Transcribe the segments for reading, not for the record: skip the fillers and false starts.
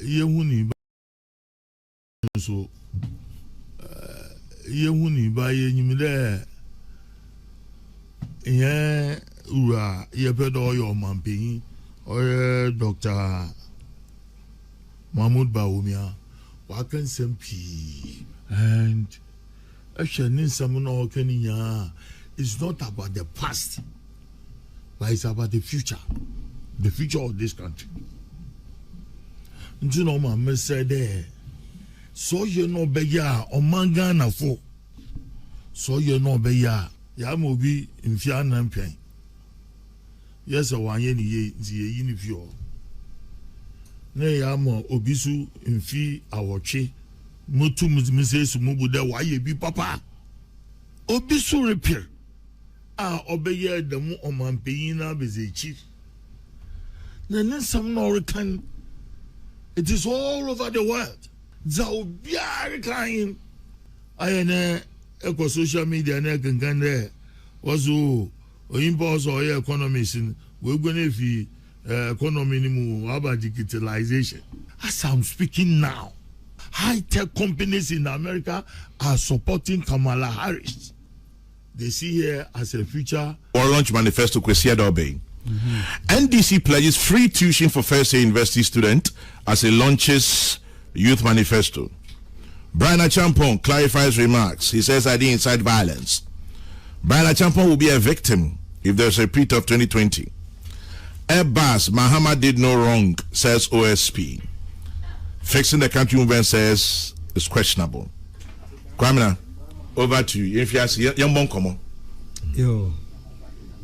yehuni so yehuni ba yenyimde ye ura ye pedo yo mampeyin or Dr. Mahmoud Bawumia wakan sempi and actually someone Kenya is not about the past but it's about the future of this country. You know, my said there. So you know, beya or mangana for. So you know, beya yamobi in Fianam Pen. Yes, a 1 year in view. Nay, amo obisu in fee our che. Mutu Mrs. Mubu de why be papa. Obisu repair. Obey the mo on Mampina busy chief. Then some Norican. It is all over the world. Zaubia kind. I am a social media and can there was or impulse or economists in we're going to be economy about digitalization. As I'm speaking now, high-tech companies in America are supporting Kamala Harris. They see her as a future. Or launch manifesto Kwesi Adobe. NDC pledges free tuition for first-year university student as it launches youth manifesto. Brian Achampong clarifies remarks. He says I didn't incite violence. Brian Achampong will be a victim if there's a repeat of 2020. Abbas Mahama did no wrong, says OSP. Fixing the country movement says it's questionable. Kwamina, over to you. If you ask young bon come on. Yo,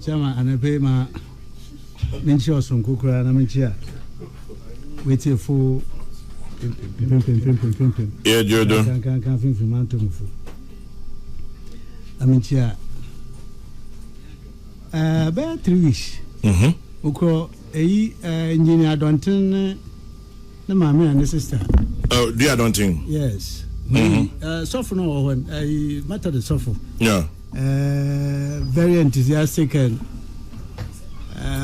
Chama anape ma menchi osonko kura na menchi a waiting for pim. Yeah, Jordan. Can fin man to mfu. Menchi a be 3 weeks. Uko engineer Donton na mama and sister. Oh, dear Donton. Yes. Suffer no when I matter the suffer. Yeah. Very enthusiastic and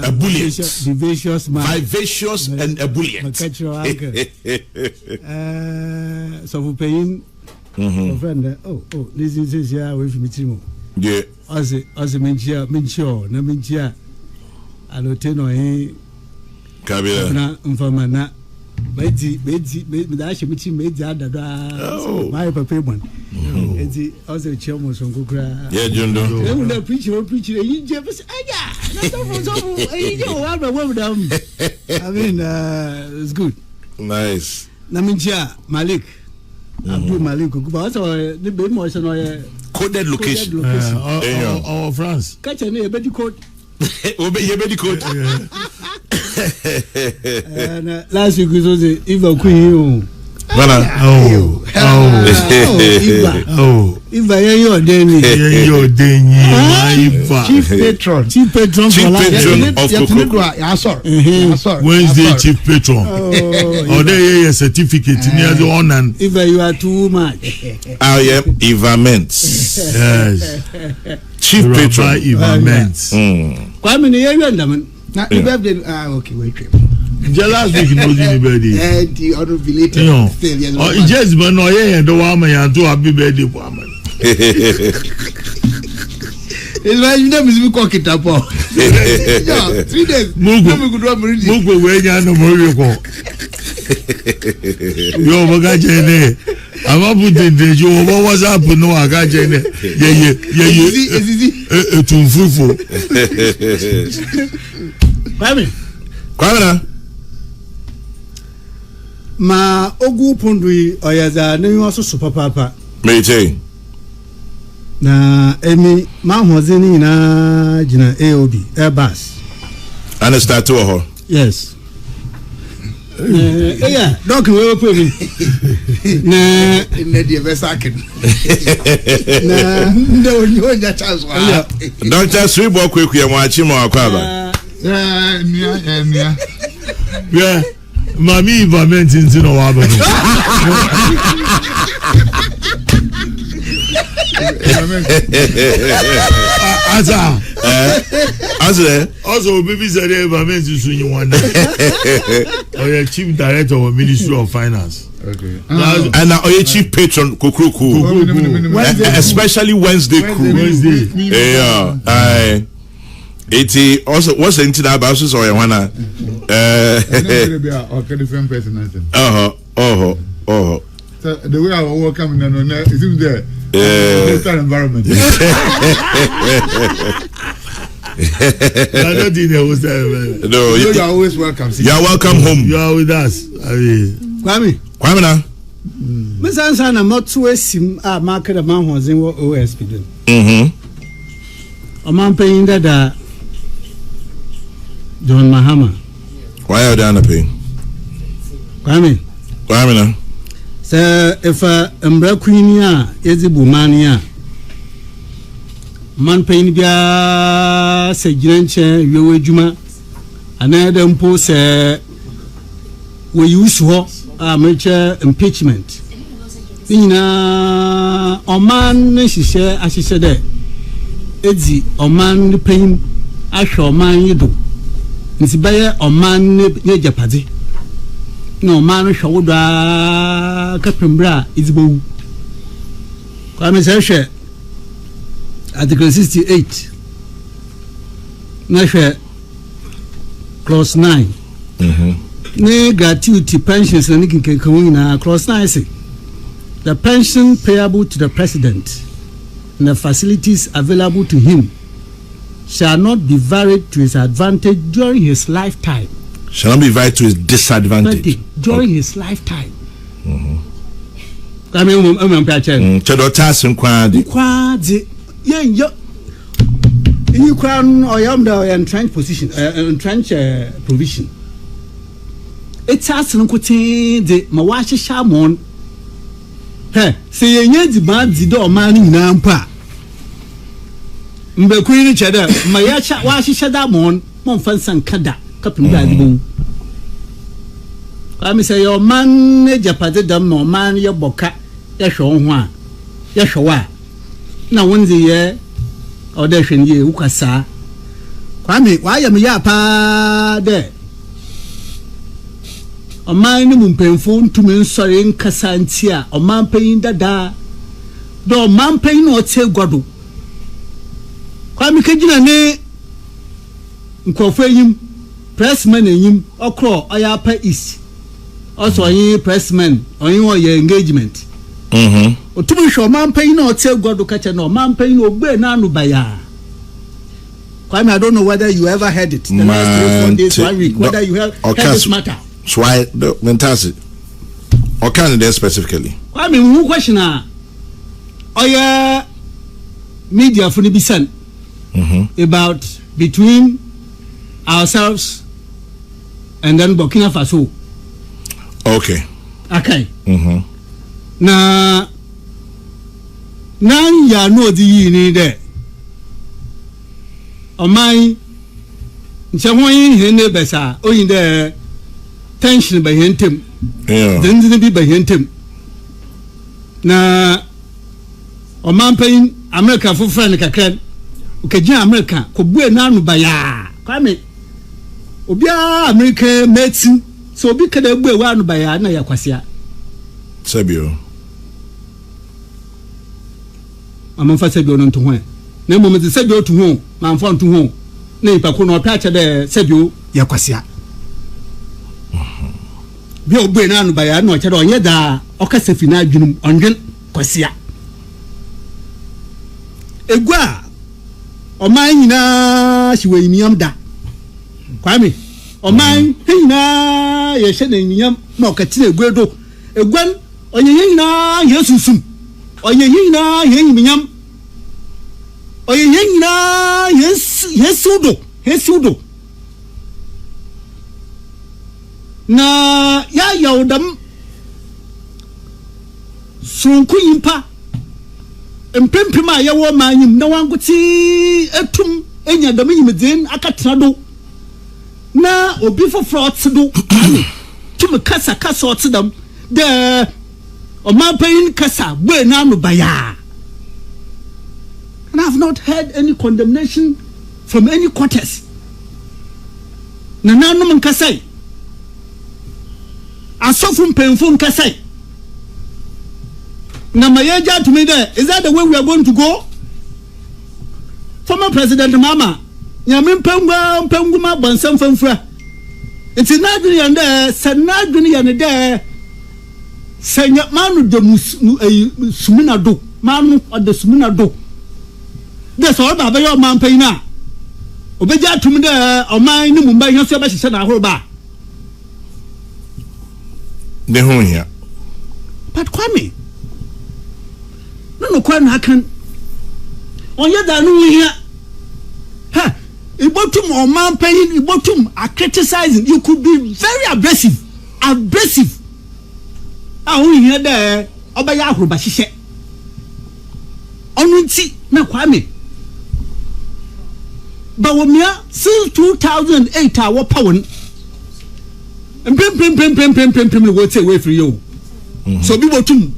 ebullient, vivacious man, vivacious and ebullient. So for paying, friend. Oh, this is here with me. Yeah. As mention, na mention. Allotey no he. Kabila. Na mfamana. Bedi da she meeting made ada da my papa man enti also chemo so kokra yeah Jondo we na preach you je aya na so you I mean it's good nice na mincha Malik Abdul Malik kuba so the be mo so no coded location our France catch na e be code obey code and last week we saw if a queen if your chief patron of Wednesday chief patron or there is certificate near the one and if you are too much I am Evaments yes chief patron Evaments Kwame ne yanda na birthday okay wait last week no birthday the other belated oh just but no the one man to happy birthday for man it's why you never see cook it up 3 days mugo we nya no mo we ko yo baga jene ama budende jo wo WhatsApp no aga jene ye tunfufu Kwame ma ogu pondui oyaza ne waso super papa mete na emi ma hozeni na jina AOB Airbus and start to ho yes yeah doc we put me na the vesakin na ndo nyonya chance wa Dr. Sribo kwekwe mo achi mo akwaba yeah mami Evaments into no waba Also, baby said, "I mean, you want or chief director of Ministry of Finance." Okay. And now your chief patron Kukuku, especially Wednesday crew. Yeah. It also what's into that about so or wanna different person. So the way I will come in is in there. Environment. No, you are always welcome. You are welcome home. You are with us. Kwame na. Mr. Sana motu esim a market a man was in OSP doing. A man paying that John Mahama. Why are they on the pay? Kwame na. So if Mbra Queenia is the Bumania man paying bia se Grenche, you Juma, another impose we use a major impeachment. Ina Oman, she said, as she said, it's the Oman pain, I shall man you do. It's by Oman near Party. No man shall Captain Bra is boo. Kwame Sasha Article 68. Nasha Clause 9. Ne gratuity pensions and Nikin can come in Clause 9. The pension payable to the president and the facilities available to him shall not be varied to his advantage during his lifetime. Shall not be varied to his disadvantage during his lifetime. I mean, I'm patching. Chadotas and Quadi. You can or am the entrenched position, entrenched provision. It's us and quoting the Mawashi Shamon. Hey, say, the bad the door man in Nampa. Queen each other, Mayacha Washi Shadamon, Monfansan Kada, Captain Bradboom. I say, your man, Japadam, no man, your boca, Yashawa, Yashawa. Now, one the year, audition ye, Ukasa. Kwame, why am Yapa there? A man who painful to me, sorry, in Cassantia, or man paying da. Though man paying or say Godu. Kwame Kajina ne Nkofeyim pressman enyim okro Oyapa East. Also yin pressman oyin your engagement. Otumi sho man pay no tell God catch no man pay no gbe na anu baya. Kwame, I don't know whether you ever heard it. The last 3 4 days 1 week whether you have heard this matter. So why the mentasi or candidate specifically? Kwame, who question oya media for the bisan about between ourselves and then Burkina Faso. Okay. Na ya no di ni de. O mai nche won he ne besa oyin de tension ba hentem. Yeah. Then bi ba hentem. Na o man pay America for friend kakran. Ukejia America ko bue na anu ba ya. Kwame obia America meeting so obi kada bue wa anu ba ya na ya kwasia. Sabio. I'm for Sabio on to one. No moment the Sabio to home, man found to home. Nay, Pacuno patch the Sabio, Yaquasia. Bill Benan by Ano Chado Yeda, Ocasifina Junum, Ongen, Quasia. Egua, or mine na she will yam da. Kwame, or mine, hey na, you're shedding yam, no catching a guedo, a gun. Oye na yesusum oye na yenyam oye na yesudo na ya yaudam sunku yimpa empempema ya wo manyim na wanguti etum enya dam yimdin akatrado na obi foforo otsedo tum kasa otsedam de o man paying kasa we na no baya. And I have not heard any condemnation from any quarters. Nananum nkasai. Asofum penfo nkasai. Na mayeja to me there, is that the way we are going to go? Former President Mama, Yamin Penguma Bonsam Femfra. It's an agony and there, Sanagony and there. Senya manu de sumina do, manu or the sumina do. That's all about your man payna. Obeja to me there, or mine, Mumbai, no service, Sana Horba. The home here. But Kwame. No, Kwame, I can. On your danu here. Ha! Ibotum or man paying, Ibotum are criticizing. You could be very aggressive. Aggressive. I only hear there. Obaya Rubashishe. Onunti, na Kwame. Bawomia, since 2008, our power. And pim, will take away from you. So be Botum.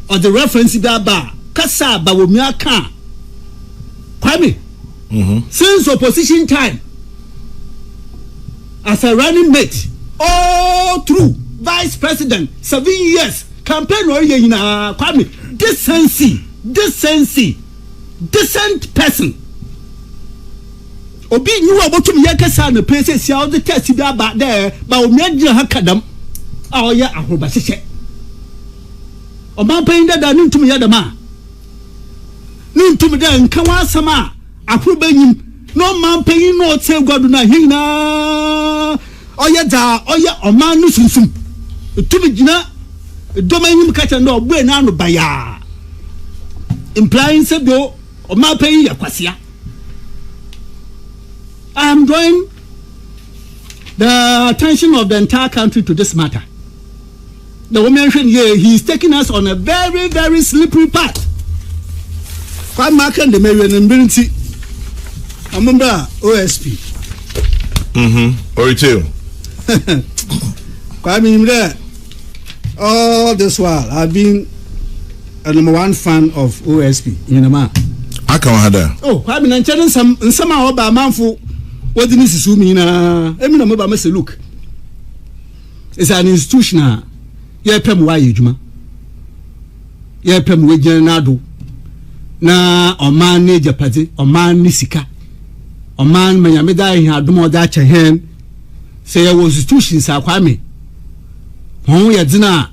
Or the reference Baba, Kasa, Bawomia Khan. Kwame. Since opposition time, as a running mate, all through vice president, 7 years, campaign warrior in Kwame, decency, decent person. Obi you about to make a son of places, see all the tests about there, but we made you hakadam. Oh, yeah, I hope I say. O man paying that I need to me other man. Need to me then, come on, sama. Approving no man paying no say God na hina. Oya da oya o man no sunsum. To be gina domain him catch no brain na no baya. Implying say do o man paying ya kwasia. I am drawing the attention of the entire country to this matter. The woman mentioned here he is taking us on a very, very slippery path. Quite marking the Marian and Brinty. I remember OSP. Or retail. Quite mean there. All this while I've been a number one fan of OSP in a man. I can't have that. Oh, I've been telling somehow about a man for what did this mean? I mean, I'm about to look. It's an institutional. Yeah, Pem Why Juma. Yeah, Pem Wajanado. Na Oman Naja Pati, Oman Nisika. Oman Mayameda in Adumo Dacha Hen. Say I was institutions are Kwame. Hon ya dina.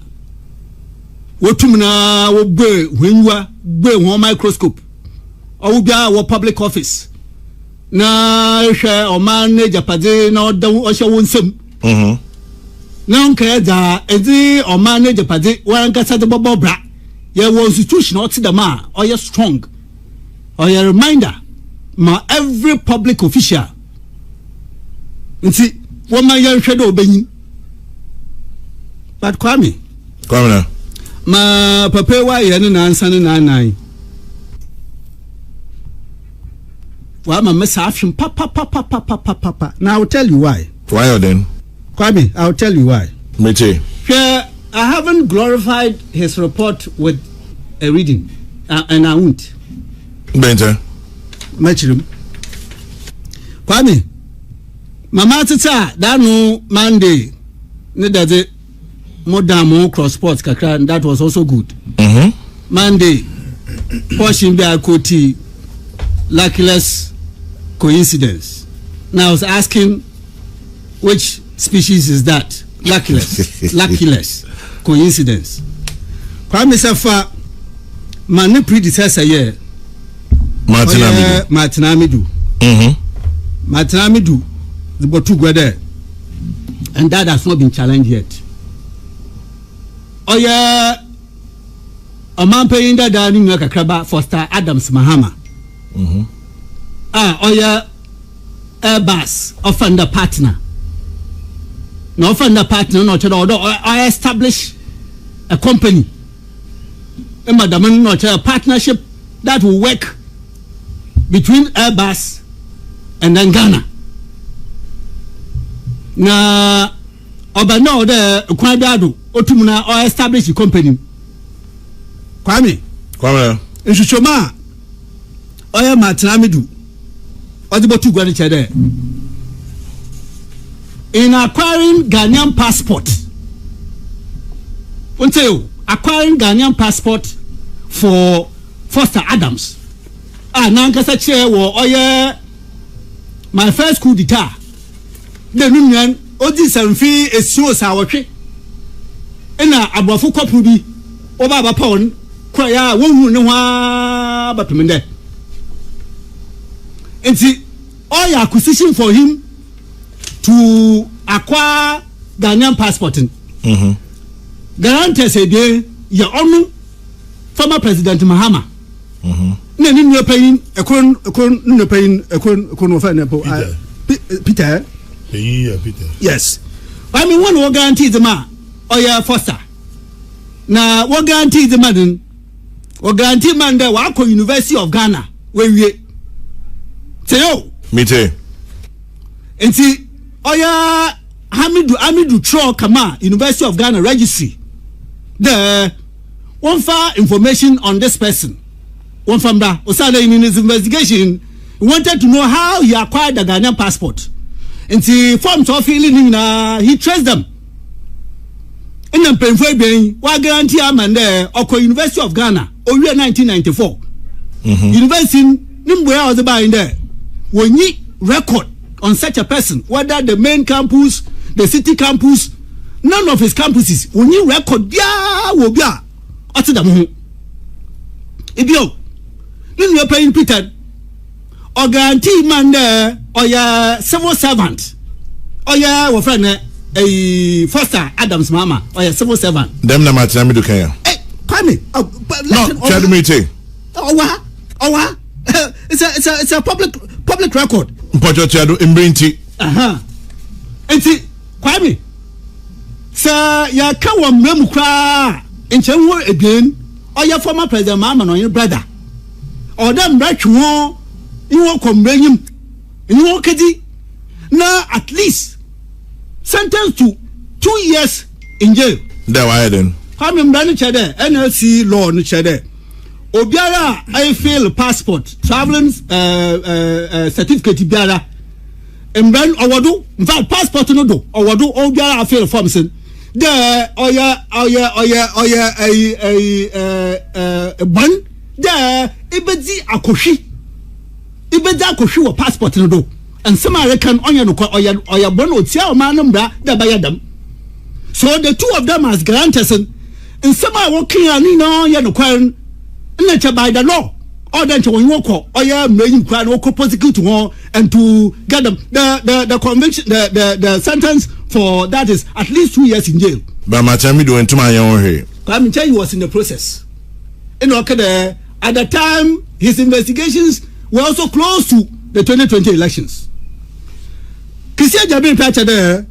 Wotumna wo gbe wenwa gbe won microscope. O bia wo public office. Na hwe Oman Naja Pati na odan o hwe wonsem. Na onka da edi Oman Naja Pati wan kasa de bobo bra. Your institution or the man or you're strong or your reminder ma every public official see what my young shadow being but Kwame now ma papa why you and answer 99 well my message papa now I'll tell you why then Kwame I'll tell you why me too. I haven't glorified his report with a reading, and I won't. Benter. Matchroom. Kwame, Mama Tata, that no Monday, that it more than more cross sports, and that was also good. Monday, portion be a quote, luckless coincidence. Now I was asking, which species is that? Luckless coincidence. Kwame Safa, my predecessor here, Martin Amidu. Martin Amidu, the Botu were there, and that has not been challenged yet. Oh yeah, a man paying that down in Kakraba for Star Adams Mahama. Oh yeah, Airbus offender partner. No offender partner, not at all. I establish a company. Madam, not a partnership that will work between Airbus and then Ghana. Na Obano the Kwabado Otumuna or establish a company. Kwame. Kwame. In Shushoma, Oya Martin Amidu. Odibotu Gwani Chede. In acquiring Ghanaian passport, acquiring Ghanaian passport for Foster Adams. Nankasa chair wo oye my first coup d'etat. The Nunyan Odi Sanfi is so sawatwe. Ena abuafu kopu bi oba ba pon kwaya wonhu ne hwa batumende. Enti all your acquisition for him to acquire Ghanaian passport. Guarantee say dey your own former President Mahama. Ne ni no paying ekon no paying ekon ofa na po Peter. Peter. Yes. I mean one will guarantee the man or your foster. Now what guarantee the man? What guarantee man there Wako University of Ghana where we say yo. Me too. And see oya Hamidu Tro Kama University of Ghana registry. The one far information on this person. One from that Osada in his investigation wanted to know how he acquired the Ghanaian passport. And see forms of feeling he traced them. In the Penfrey, what guarantee I'm there or University of Ghana or year 1994. University Nimwea was about in there. When you record on such a person, whether the main campus, the city campus, none of his campuses, when you record, will be out to the moon. If you are paying Peter or guarantee man there or your civil servant or your friend a Foster Adams mama or your civil servant. Them na matami do Kenya. Hey, Kwame. No, tell me it. It's a public record. Pochotiado imbrinti. Enti Kwame. Sir, ya kawa mremu kra enchewo again or your former President Mama or your brother. Or them right you won't come bring him. You won't get it. Now at least sentenced to 2 years in jail. There why then? Kwame Mbrani Chede, NLC law ni Chede. Obiara I fail passport, traveling certificate biara. Mbrani Owadu, in fact passport no do. Owadu Obiara I fail forms. There oya a ban. There ibedi akoshi wa passport no do. And some American oya bono tia o manambra da bayadam. So the two of them as guarantors and some are working on ya no kwan nature by the law. Or then to walk or ya making kwan or prosecute one and to get them the conviction the sentence for that is at least 2 years in jail. But my time do into my own here. I tell you was in the process. In okay at the time his investigations were also close to the 2020 elections. Christian Jabin Pacha there,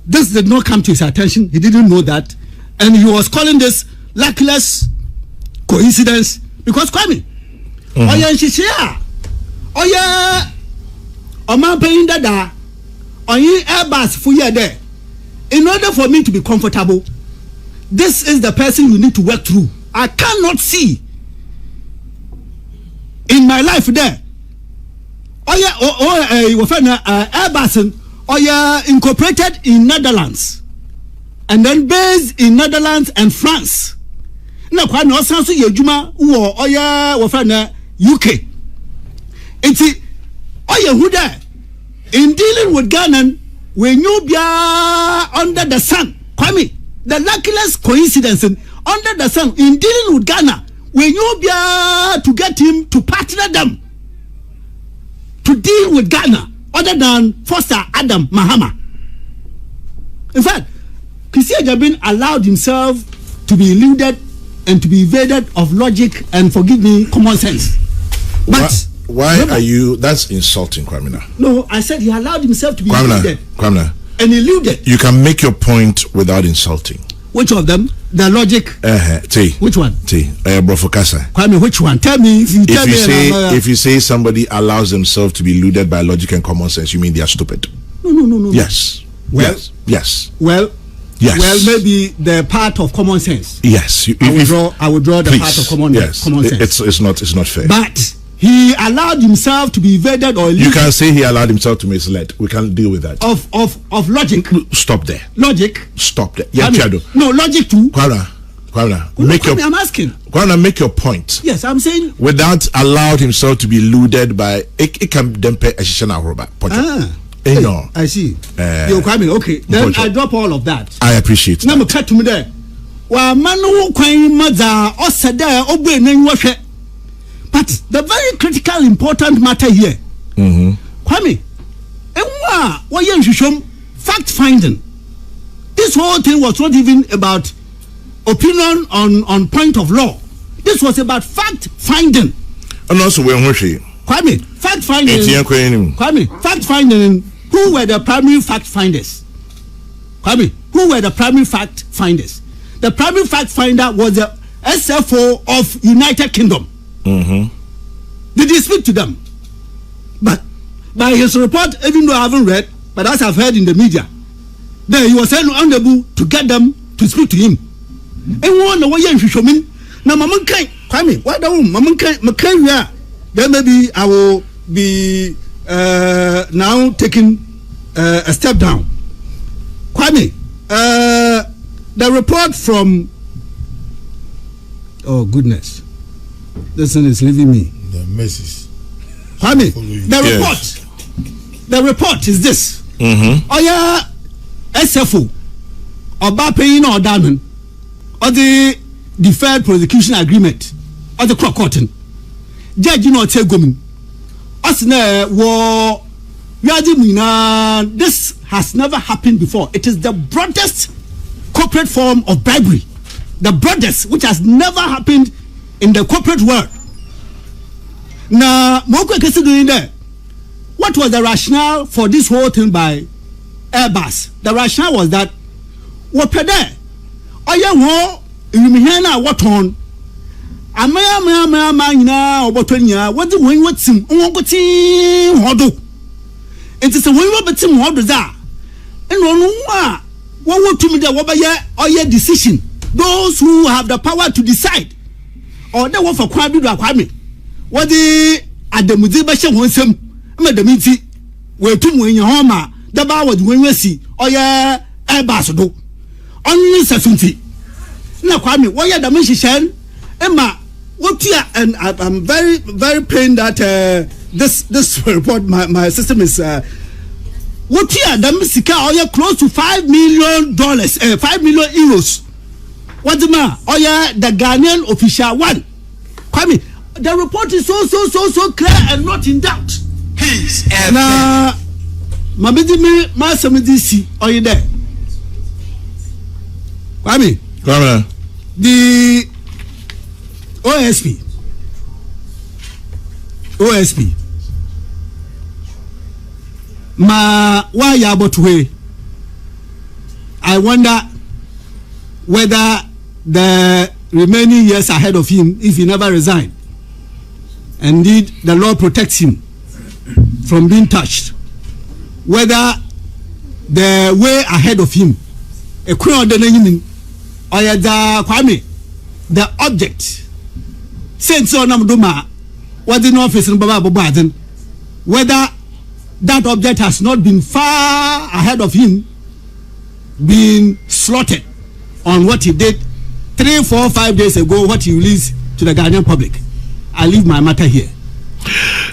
this did not come to his attention. He didn't know that. And he was calling this luckless coincidence because Kwame, Oya Nshishia, Oya Oman paying dada, Oya Airbus for you there. In order for me to be comfortable, this is the person you need to work through. I cannot see in my life there. Airbus incorporated in Netherlands and then based in Netherlands and France. Now, quite no sense of Yajuma or UK. It's who there in dealing with Ghana when you be under the sun. Kwame, the luckiest coincidence under the sun in dealing with Ghana when you be to get him to partner them to deal with Ghana other than Foster Adam Mahama. In fact, Christian Jabin allowed himself to be eluded and to be evaded of logic and, forgive me, common sense. But why remember, are you? That's insulting, Kwamina. No, I said he allowed himself to be eluded. Kwamina. And eluded. You can make your point without insulting. Which of them? The logic. Which one? Brofokasa. Kwame, which one? Tell me. If you say somebody allows themselves to be eluded by logic and common sense, you mean they are stupid? No. Yes. Well. Yes. Well. Yes. Well, maybe the part of common sense. Yes. I would draw the part of common sense. It's not fair. But he allowed himself to be evaded or you can say he allowed himself to misled. We can deal with that. Of logic. Stop there. Logic. Stop there. Yeah, Chado. No, logic too. Kwara, I'm asking. Kwara, make your point. Yes, I'm saying. Without allowed himself to be luded by it can dempe a roba. I see. You're coming. Okay, then I drop all of that. I appreciate that. Now, cut to me there. Well, manu kwai maza osada obwe nenwahwe. But the very critical important matter here. Kwame, fact finding. This whole thing was not even about opinion on point of law. This was about fact finding. And also Kwame, fact finding. Kwame, fact finding. Who were the primary fact finders? Kwame, who were the primary fact finders? The primary fact finder was the SFO of United Kingdom. Did he speak to them? But by his report, even though I haven't read, but as I've heard in the media, there he was unable to get them to speak to him. Anyone know what you show me? Now, Mama can't. Kwame, why don't Mama can't? Then maybe I will be now taking a step down. Kwame, the report from oh goodness, this one is leaving me. The message. Kwame, the report is this. Oh yeah, SFO, Oba paying or diamond, or the deferred prosecution agreement, or the clock cotton. Judge, you know, take women. Asne war. This has never happened before. It is the broadest corporate form of bribery. The broadest, which has never happened in the corporate world. Now, what was the rationale for this whole thing by Airbus? The rationale was that what per there? Oh yeah, what on? What do we want to it is a way of betting what does that? And what would to me the or decision? Those who have the power to decide or they want for Kwame. What the at the Muzibasha wants him, Madam Minty, where two when your home, the bar was when we see, or yeah, Airbus do. Only certainty. Now, Kwame, why are the musician? Emma, what you and I'm very, very pained that this report, my system is what here the Mexica or close to $5 million, 5 million euros. What the man? Oh yeah, the Ghanaian official one. Kwame, the report is so clear and not in doubt. Please, now, my NDC, are you there? Kwame, the OSP. Why Allotey? I wonder whether the remaining years ahead of him, if he never resigned, indeed the law protects him from being touched, whether the way ahead of him, a crown the name or Kwame, the object, since so Namduma, what in office in Baba Baden, whether that object has not been far ahead of him, being slaughtered on what he did 3, 4, 5 days ago, what he released to the Ghanaian public. I leave my matter here.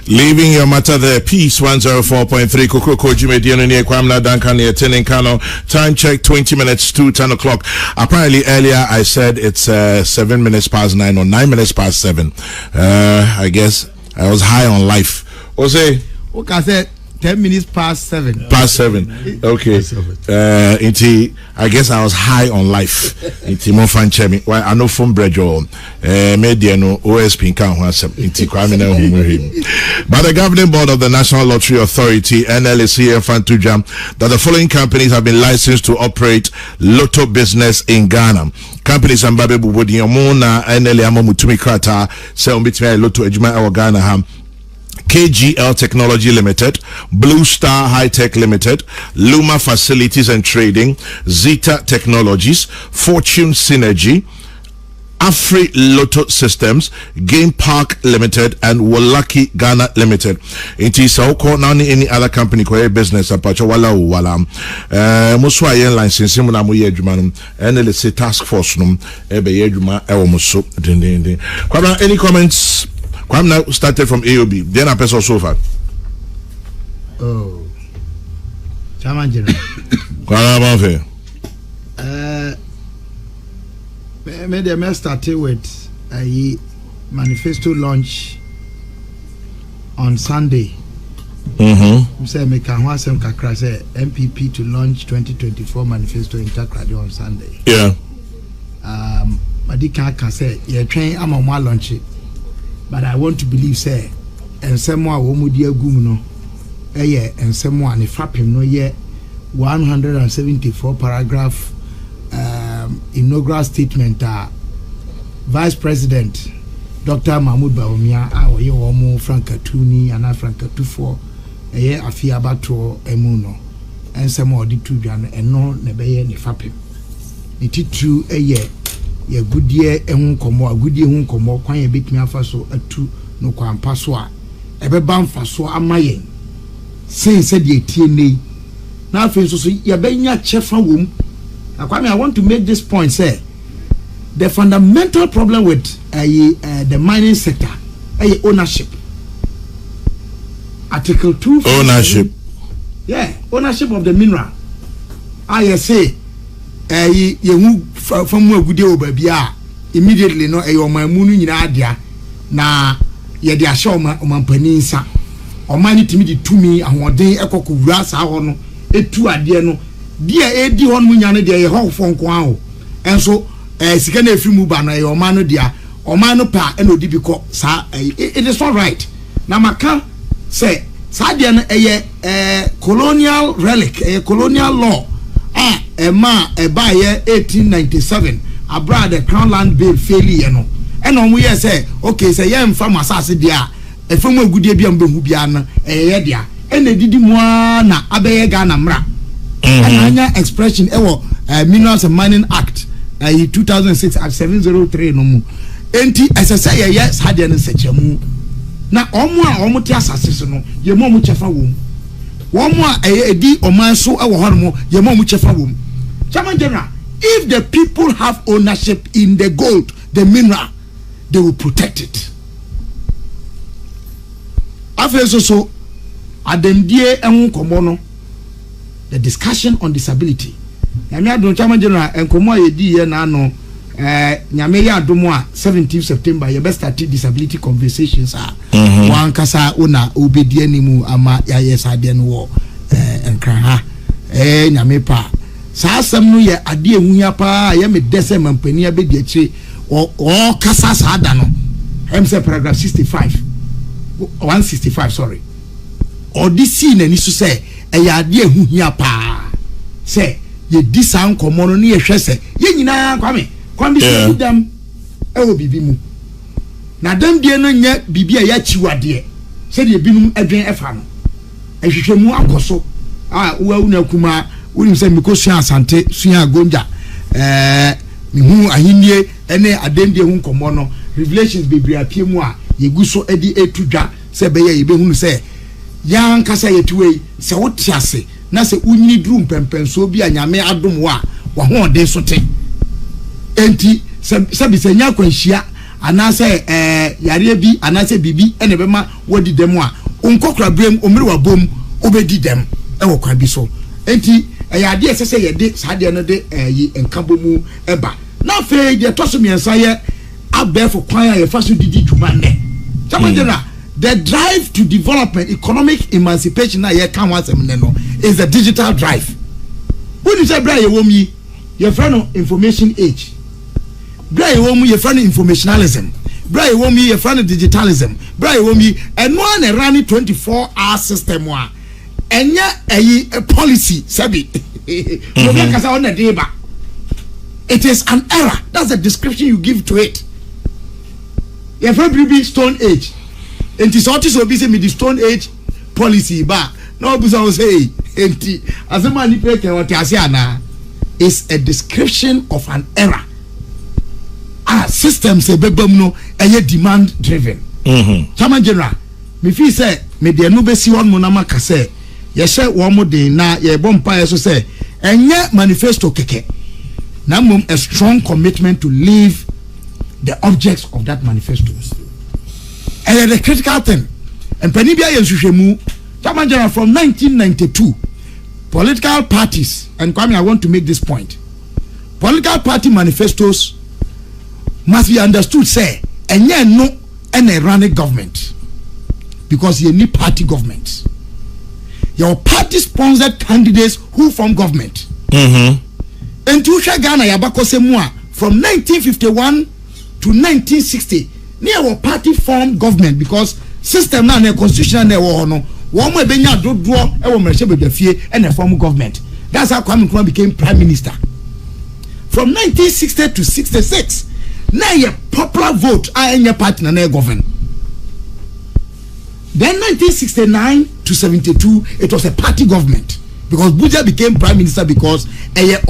Leaving your matter there, Peace 104.3 Kokoko Jimediano near Kwamna Duncan near Kano. Time check 20 minutes to 10 o'clock. Apparently earlier I said it's 7 minutes past 9 or 9 minutes past 7. I guess I was high on life. Jose? Okay, I said 10 minutes past 7. Past 7. Okay. I guess I was high on life. Inti mo fan chemi. Why I know from Brejo. Media no OSP kan ho asem. Inti kwame na hu him. By the governing board of the National Lottery Authority (NLC) Fantujam that the following companies have been licensed to operate lotto business in Ghana. Companies and Babe Bubodi Yamona NLA Amomutumi Krata se umbitimi lotto ejuma e Ghana ham. KGL Technology Limited, Blue Star High Tech Limited, Luma Facilities and Trading, Zeta Technologies, Fortune Synergy, Afri Lotto Systems, Game Park Limited, and Wolaki Ghana Limited. It is also any other company for business. Wala Muswa Airlines since Simona Muye Jumanum and let's say task force num ebe yejuma e wo muso dindindin. Kwabra, any comments? Kwam now started from AOB. Then a person so far. Oh, Chairman General. Kwabra Maybe I started with a manifesto launch on Sunday. Say me can want some kakra say NPP to launch 2024 manifesto in Takrady on Sunday. Yeah. Madi can say yeah train I'm on one launch it, but I want to believe say and someone wo mudi agum no and someone if him no yeah 174 paragraph inaugural statement Vice President Dr. Mahmoud Bawumia awoye womo Frankatuni ana Frankatufo afia bato emuno ensem odi tudwa no eno ne beye ne fapem ititu ye gudie ehun komo agudie ehun komo kwan ye betimi afa so atu no kwampa so a ebeba mfa so amaye sense de etie nei na afi so ye benya chefa wom. I want to make this point, say the fundamental problem with the mining sector, ownership. Article 2. Ownership. Yeah, ownership of the mineral. I say, you from where good baby immediately no my moon in Adia na ye de asha omanpaninsa omani timi to me and one day eko kura sa hono etu ade no dia edi hon munya no dia ye ho fon ko aho enso sika na efiri mu ba na ye oman no dia oman no pa e no di biko sa it is not right na maka say sa dia no colonial relic colonial law ma ba ye 1897 abroad the crown land bill failure no e no mu ye say okay say ye mfa masase dia efam agudie bia mbehu bia no ye dia e na didi mu na abeye Ghana mra anya expression ewo Minerals and Mining Act 2006 at 703 no mu enti esese ye sade no sechemu na omo ti asase so no ye mo chefa wom womo edi oman so ewo ho no ye mo chefa wom. Chairman General, if the people have ownership in the gold, the mineral, they will protect it. After so ademdie ehun komo no the discussion on disability. Nyame adon Chairman General enkomo yedi ye na no nyame ya adomo a 17th September ye best start disability conversations wan kasa una obedi animu ama ya yesade no wo enkran ha nyame pa sa asem no ye ade ehunya pa ye me dese mampani abedi akire o kasa sa ada no say paragraph 165 sorry or this scene ani so say ya ade ehunya pa say ye disan komono ne ye hwese ye nyina kwame so dem ewo bibi mu na dem die no nya bibi a ya chiwade se de binum adwen efa no ehwehwemu akoso wa una kuma woni se mikosu asante sua gonja mihu ahinie ene adendie hu komono revelations bibri apie mu a yeguso edi etudwa se beye yebehunu se yan kasa yetuwe se wotiase na se unyini duru mpempenso bi anyame adom wa ho ode so te enti se bi se nya kwanhia anase yare bi anase bibi ene bema wodi dem a onkokra brem omiri wa bom obedi dem ewo kwa bi so enti yade esese yede sade no de yi enkabomu eba na fe de toso miensa ye abefo kwan ye faso didi dwuma ne Chairman, the drive to development, economic emancipation na ye kan wasem ne no is the digital drive. When you say bra ye womi your friend information age, bra ye womi your friend informationalism, bra ye womi your friend digitalism, bra ye womi and one running 24-hour system wa enya a policy sabi it is an error. That's the description you give to it. Your friend be stone age and this artist will be say me the stone age policy ba no busa will say enti as a man what you say na is a description of an error as systems ebebam no eye demand driven. Chairman General, me feel say me de no be si won mo na maka say ye hye wo mo den na ye bompa so say enye manifesto keke. Na mum a strong commitment to live the objects of that manifesto. And the critical thing, and Penibia Yensushemu, Chairman General, from 1992, political parties, and Kwame, I want to make this point. Political party manifestos must be understood, say, and yet no any running government. Because you need party governments. Your party sponsored candidates who form government. And to Ghana Yabako Semua from 1951 to 1960, near our party formed government because system na na constitution na wo no wo mo benya dodo e wo mrehye bedafie and a form government. That's how Kwame Nkrumah became prime minister. From 1960 to 66, na ye popular vote a party na govern. Then 1969 to 72, it was a party government because Buja became prime minister because the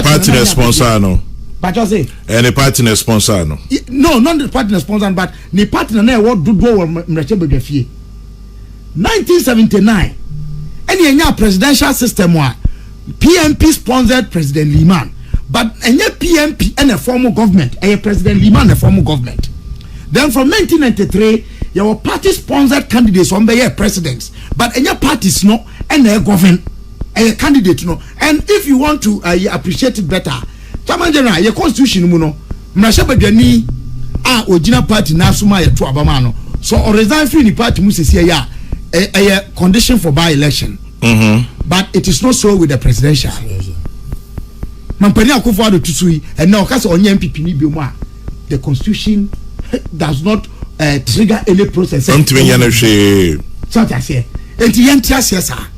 party sponsor no. But you say any party sponsor no. No, not the party sponsor, but the party na what do mreche bedafie. 1979, any presidential system wa PMP sponsored President Liman, but any PMP and a formal government, a President Liman a formal government. Then from 1993, your party sponsored candidates on the presidents, but any parties no and a govern a candidate no. And if you want to appreciate it better, Chairman General, your constitution muno mrasha badwani a original party na suma ye to abamano. So or resign free the party musisi ya a condition for by-election. But it is not so with the presidential. Mampani akufo ado tusui and now kase onye NPP ni bi mo a the constitution does not trigger any process. Something you know she. So I say, enti yentia siasa.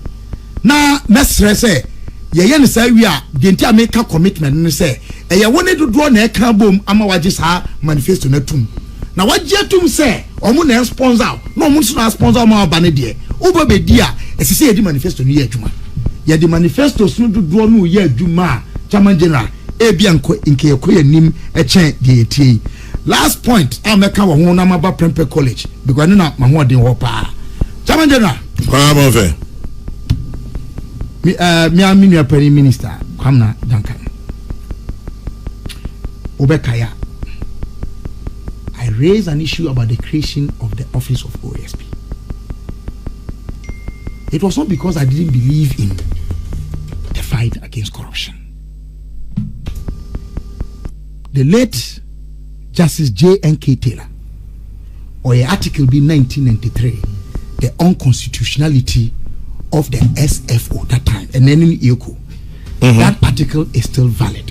Na mesre say ye ne say wi a de enti ameka commitment ne say ye woni dodo na e kan bom ama waje sa manifesto na tum. Na waje tum say omo na sponsor no omo so na sponsor ma ba ne de. Ubo be di a esise ye di manifesto ni ye adwuma. Ye di manifesto so dodo no ye adwuma. Chairman General e bia nko nke ye koye nim e chen de etie. Last point, I make our one about Prempeh College because I know my more than wapa. Chairman General, me Prime Minister Kwamna Duncan Obekaya. I raised an issue about the creation of the office of OSP. It was not because I didn't believe in the fight against corruption. The late Justice J.N.K. Taylor, or an article be 1993, the unconstitutionality of the SFO that time, and then in EOCO. That article is still valid.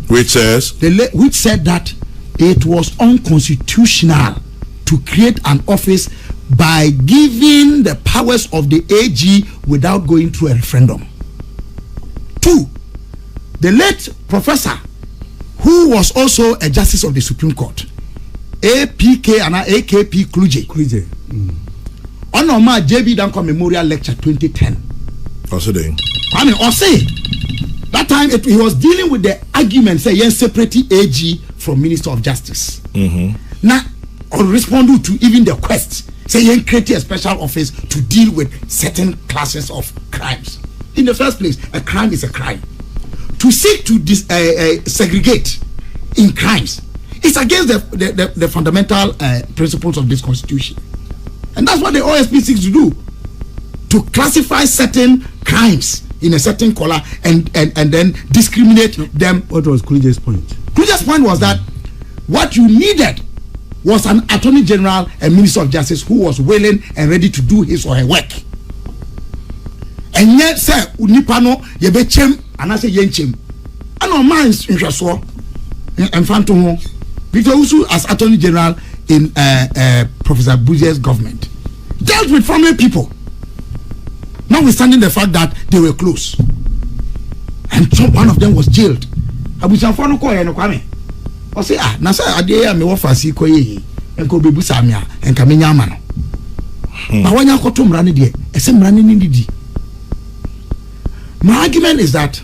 Which says? Which said that it was unconstitutional to create an office by giving the powers of the AG without going through a referendum. 2, the late professor who was also a justice of the Supreme Court, APK and AKP Kluje. On Oma JB Danko Memorial Lecture 2010. Also there. I mean, that time he was dealing with the argument say yen separate AG from Minister of Justice. Now, or respond to even the quest say yen create a special office to deal with certain classes of crimes. In the first place, a crime is a crime. To seek to segregate in crimes, it's against the fundamental principles of this constitution, and that's what the OSP seeks to do, to classify certain crimes in a certain color and then discriminate them. What was Kluge's point? Kluge's point was that what you needed was an Attorney General and Minister of Justice who was willing and ready to do his or her work. And yet, sir, unipano yebechem anase yenchem. Ano minds intereso and phantom Victor Usu as Attorney General in Professor Buzia's government dealt with family people, notwithstanding the fact that they were close, and one of them was jailed. Abusanfo ko ye no kwame o say na say ade ya me wo fasi ko ye enko bebu samia enka menya ama no na wanya koto mrane de ese mrane ni didi. My argument is that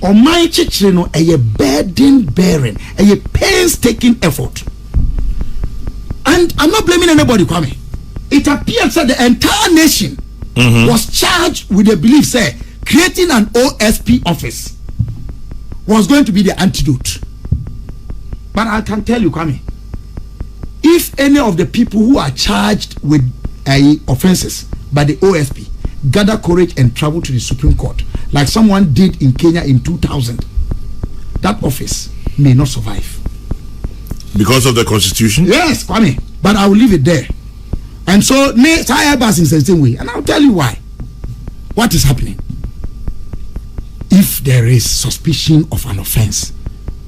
or my chichino a burden bearing, a painstaking effort. And I'm not blaming anybody, Kwame. It appears that the entire nation was charged with the belief, say, creating an OSP office was going to be the antidote. But I can tell you, Kwame, if any of the people who are charged with offenses by the OSP gather courage and travel to the Supreme Court, like someone did in Kenya in 2000, that office may not survive. Because of the constitution? Yes, Kwame. But I will leave it there. And so, in the same way, and I'll tell you why. What is happening? If there is suspicion of an offense,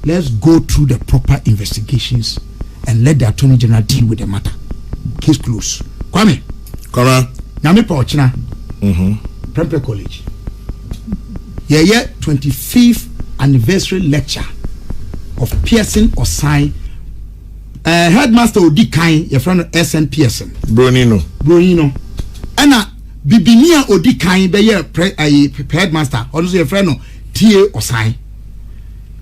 let's go through the proper investigations and let the Attorney General deal with the matter. Case closed. Kwame. Kora. Nyame Pauchina. Prempeh College. Yeah, 25th anniversary lecture of Pearson Osai. Headmaster Odi Kain, your friend SN Pearson. Bronino. And Bibinia Odi Kain, be your headmaster. Also your friend T.A. Osai.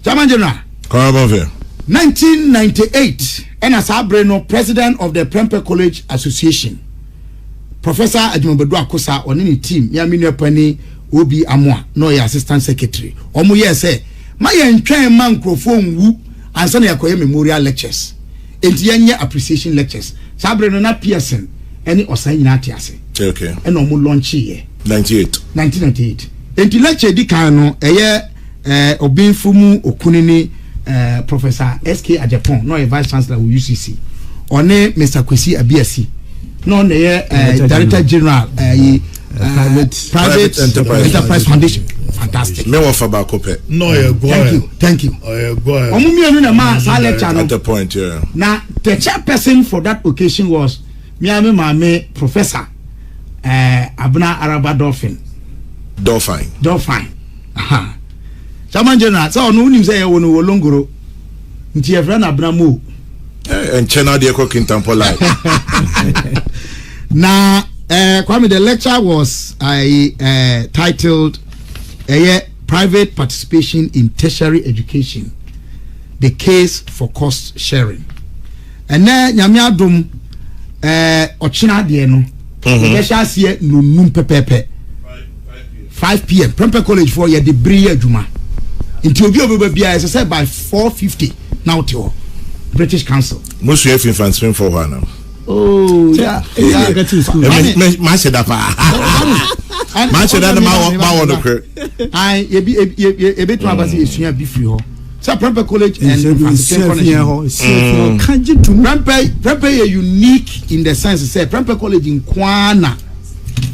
Chairman General. 1998, and as Abreno, president of the Prempeh College Association, Professor Ajimobedu Akosa on any team, Yamini Penny, Obi Amwa, no assistant secretary. Omuye say, my entire man microphone woo and Sunday Akoye memorial lectures. Entianya appreciation lectures. Sabreno na Pearson, any Osai Natiase. Okay. And Omu launch here. 1998. Enti lecture di kano, Obinfumu Okunini. Professor S.K. Ajapon, no a vice chancellor of UCC, or Mr. Kwesi Abiasi, no director general, private enterprise foundation. Fantastic. No, thank you. At the point, yeah. Now, the chairperson for that occasion was Miami Mame Professor Abna Araba Dolphin. Aha. Chairman General, so no nim say won wo longoro. Nti e friend Abramu. And channel the cooking temple live. Now, Kwame, the lecture was titled Private Participation in Tertiary Education, the Case for Cost Sharing. And then nyame adom ochina de no. We shall see no num pepepe. 5 p.m. Prempeh College for ye de bri adwuma. Until you be as I said by 4:50 now to British Council. Most you have infantry for one now. Oh, yeah. Get to school. Match that. Match that. I a bit to have is here be free. So Prempeh College and Prempeh unique in the sense say Prempeh College in Kwana.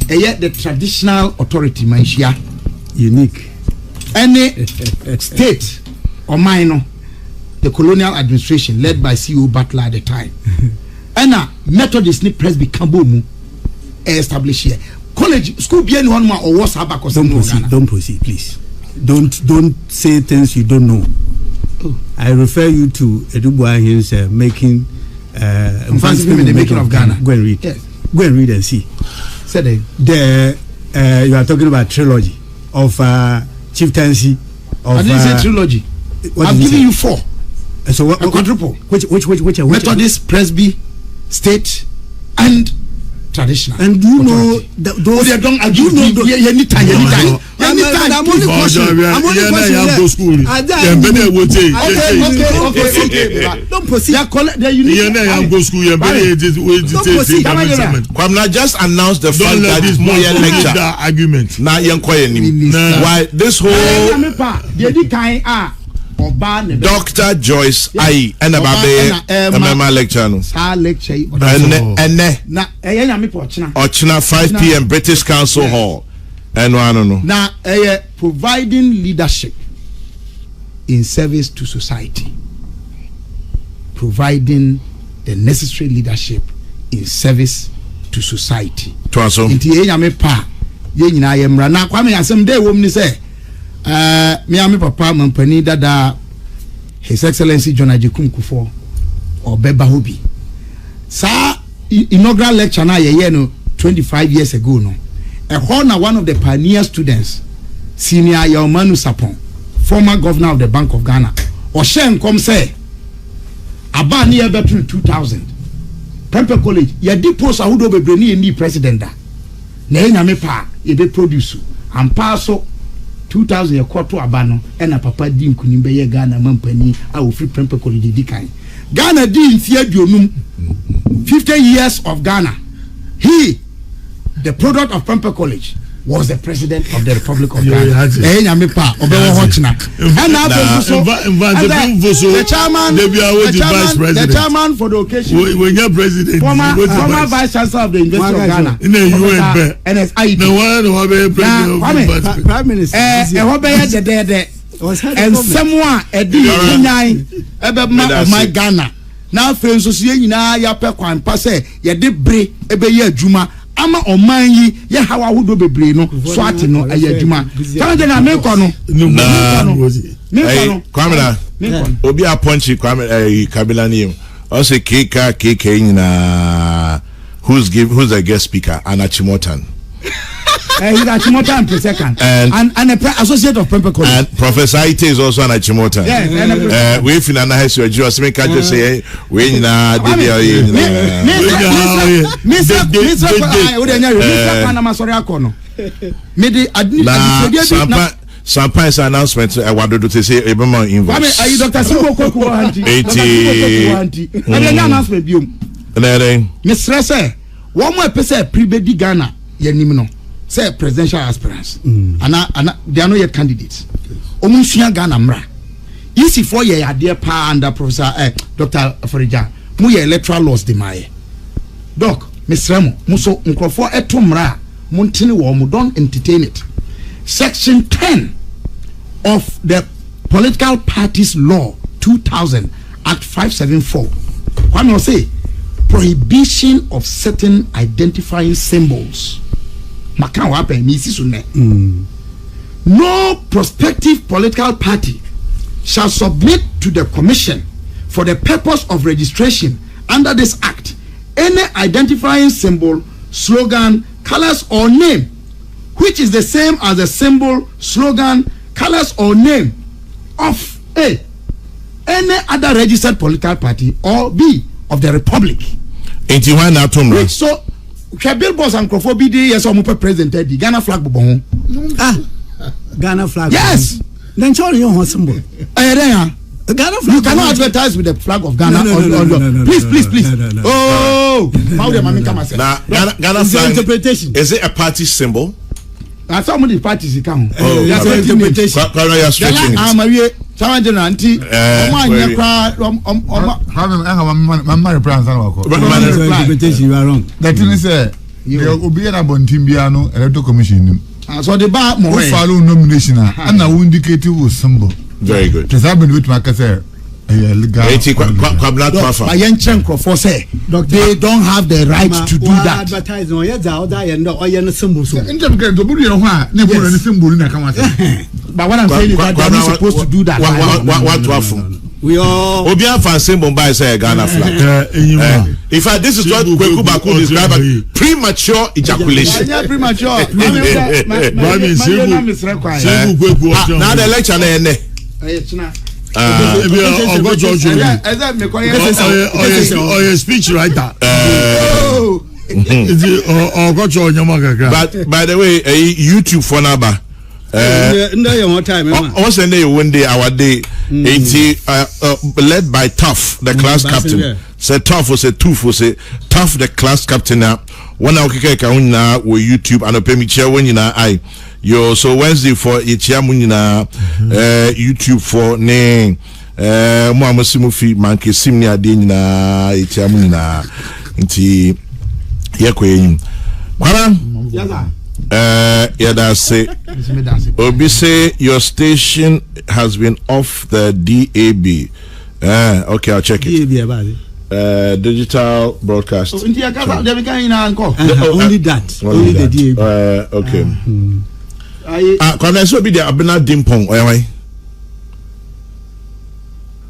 Yet the traditional authority Maisha unique. Any state or minor, the colonial administration led by CEO Butler at the time, and a Methodist Presby Kambomu established here. College school be anyone or what's about? Don't proceed, please. Don't say things you don't know. I refer you to Edubwa his making the making of Ghana. Go and read. Yes. Go and read and see. Said they. You are talking about trilogy of chieftaincy of. I didn't say trilogy. I'm giving you 4. So what? A quadruple. Which Methodist, Presby, state, and traditional. And do you know those? They don't argue. Anytime. I'm only questioning. Okay. Don't proceed. They're unique. I'm not just announce the fact that this lecture argument. Now why this whole Dr. Joyce I and about the lecture no. Ochina 5 p.m. British Council Hall. And I don't know. Now, providing leadership in service to society. Providing the necessary leadership in service to society. Inti yame pa ye nyina yemra na kwame asem dey wo mni say me ame papa mampani dada His Excellency John Ajekum Kufuor Obeba Hobi. Sa inaugural lecture na ye no 25 years ago no. A one of the pioneer students, Senior Yomanu Sapon, former governor of the Bank of Ghana, Oshen come say, Abani between 2000. Prempeh College, ya di post ahudo bebreni ni president da. Na enya me pa e be produce. Ampa so 2000 ye kwoto abano e na papa di nkunimbe ye Ghana mampani a wo free Prempeh College di kan. Ghana di nfie aduonum 50 years of Ghana. He, the product of Prempeh College, was the president of the Republic of Ghana. Enya me pa obewo hochna. And now the chairman for the occasion. When you're president, former vice chancellor of the University of Ghana. In the UN, NSIP. No one will be president. Prime Minister. And someone edi nyan ebema of my Ghana. Now friends so see nyina ya pe kwan pa say ye de bre ebe ye adwuma ama oman yi ye hawa wodo bebre no so ate no aye adwuma tan na me ko no Kwamina obi aponchi Kwamina Kabila name also KK nyina who's the guest speaker Anachimotan. He's a Chimotan per second. And a associate of Prempeh College. And Professor Ite is also an Chimotan. Yes, we finna have to just make a say we na Sometimes announcement I wanted to say Ebema invoice. Are you Dr. Simbo Koku Auntie? 80. Announcement biom. Miss Rese, one more person pre-bedi Ghana yenimno. Say presidential aspirants. And they are not yet candidates. Omunsua Ghana mra. Easy for ye dear pa under Professor Dr. Farija. Mu ye electoral laws de maye. Doc, Miss Remo, muso nkrofo eto mra. Montini wo mu don't entertain it. Section 10 of the Political Parties Law 2000 Act 574. What I say? Prohibition of certain identifying symbols. No prospective political party shall submit to the Commission for the purpose of registration under this Act any identifying symbol, slogan, colors, or name which is the same as the symbol, slogan, colors, or name of A, any other registered political party, or B, of the Republic. Which so Bill Boss and Crawford BD yes or presented the Ghana flag bobon. Ghana flag. Yes. Then show your symbol. Ghana flag. You cannot advertise with the flag of Ghana. No, please. No. Oh, how the mami come say. Ghana flag interpretation. Is it a party symbol? Now some of the parties come. Oh, that's an interpretation. I'm a someone anti. Interpretation you are wrong. That thing is there will be an abontimbiano electoral commission. So the bar more follow nomination and I will indicate you symbol. Very good. Just happened with my cassette. They don't have the right to do that. But what I'm saying is that they're not supposed to do that. We all Obia fan symbol by say Ghana flag. In fact, this is what Kweku Baku described as premature ejaculation. Premature. Now the election speech writer. But by the way, YouTube for number. Also, one day our day, led by Tough, the class captain. Say Tough was a Tooth was a Tough, the class captain. Now, one hour now with YouTube and a pay me chair when you know I. Yo, so Wednesday for Ichiamunina, YouTube for ne, Muamasimufi, Manke Simnia Dina, Ichiamunina, Inti Yakwe. Yada say, Obi say your station has been off the DAB. Okay, I'll check it. Digital broadcast. Only that. Only the DAB. Okay. Can I so be the Abena Dimpong?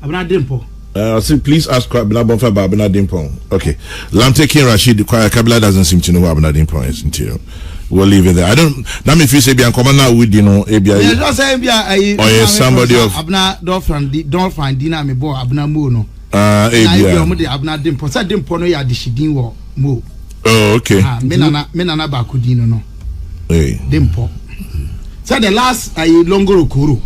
Abena Dimpong. So please ask Kabila Bonfa about Abena Dimpong. Okay. I'm taking Rashid. Kabila doesn't seem to know what Abena Dimpong is until we'll leave it there. I don't. That means if you say be commander with just say or somebody of abna don't find dinner me boy abna mo no. Abna dimpo. Say dimpo no ya dishidin wo mo. Oh, okay. Me nana ba kudino no. Hey. Dimpo. Say the last Longoro Kuru.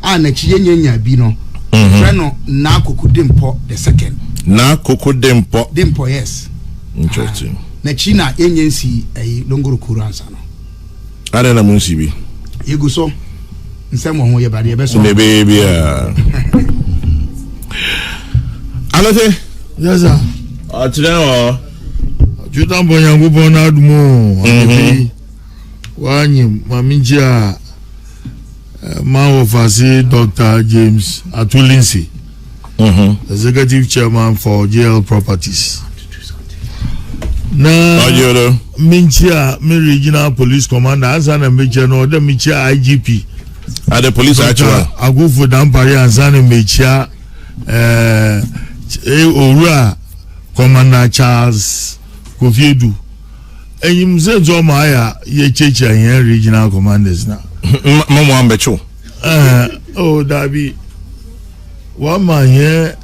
Na chinyenya bi no. Freno na Koko Dimpo the second. Na Koko Dimpo. Dimpo, yes. Interesting. Na China NDC Longoro Kuru ansa no. Ada na munsi bi. Yegu so. Nsemo ho ye ba de be so. Me baby. Allotey. Yes sir. Atena Judan bonyangu bona adumo. Wanyi maminjia man of Dr. James Atulinsi, executive chairman for JL Properties. Na minjia me regional police commander Azana Mecha no the Mecha IGP. At the police actual. I go for Dampari Azana Mecha Ora Commander Charles Kofiedu. And you say to Maya, ye checha here regional commanders now. Mama Ambecho. Oh, Dabi. One man here,